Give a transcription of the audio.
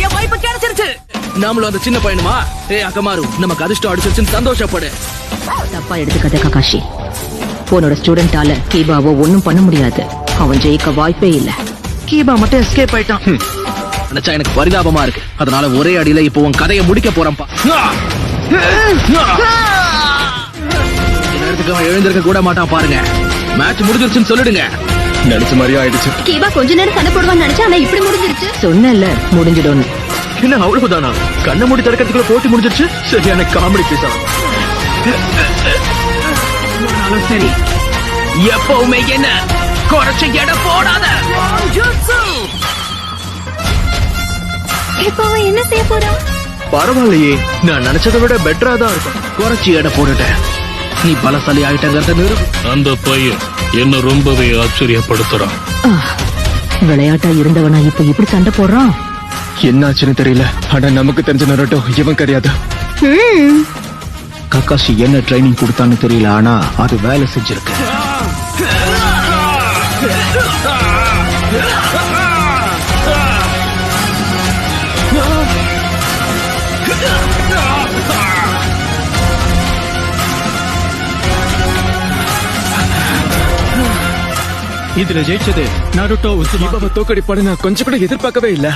என் வாய்ப்பு கிடைச்சிருச்சு. நாமளும் அந்த சின்ன பையனுமா? அக்கமாரு, நமக்கு அதிர்ஷ்டம் அடிச்சிருச்சுன்னு சந்தோஷப்படு. தப்பா எடுத்துக்காத ககாஷி. உன்னோட ஸ்டூடெண்டால கீபாவோ ஒன்னும் பண்ண முடியாது. அவன் ஜெயிக்க வாய்ப்பே இல்ல. கீபா மட்டும் எஸ்கேப் ஆயிட்டான். நினைச்சா எனக்கு பரிதாபமா இருக்கு. அதனால ஒரே அடியில இப்போ உன் கதையை முடிக்க போறேன்ப்பா. நேரத்துக்கு அவன் எழுந்திருக்க கூட மாட்டான் பாருங்க. மேட்ச் முடிஞ்சிருச்சுன்னு சொல்லிடுங்க. நினைச்ச மாதிரியே ஆயிடுச்சு. கீபா கொஞ்ச நேரம் சண்டை போடுவான்னு நினைச்சா ஆனா இப்படி முடிஞ்சிருச்சு. சொன்னல முடிஞ்சிடும். என்ன அவ்வளவுதானா? கண்ண மூடி திறக்கிறதுக்குள்ள போட்டி முடிஞ்சிருச்சு. சரியான காமெடி பீஸா. சரி, எப்பவுமே என்ன குறைச்ச எடை போடாத. இப்போ அவன் என்ன செய்ய போறான்? பரவாயில்லையே, நான் நினைச்சதை விட பெட்டரா தான் இருக்கும். குறைச்சி எடை போட்டுட்டேன். நீ பலசாலி ஆயிட்டங்கிறத நிரூபி. அந்த பையன் என்ன ரொம்பவே ஆச்சரியப்படுத்துறான். விளையாட்டா இருந்தவனா இப்ப இப்படி சண்டை போடுறான். என்னாச்சுன்னு தெரியல. ஆனா நமக்கு தெரிஞ்ச நரோட்டோ இவன் கிடையாது. கக்காஷி என்ன ட்ரைனிங் கொடுத்தான்னு தெரியல, ஆனா அது வேலை செஞ்சிருக்கு. இதுல ஜெயிச்சது நருட்டோ உசுமா. தோக்கடிப்பாடு நான் கொஞ்சம் கூட எதிர்பார்க்கவே இல்ல.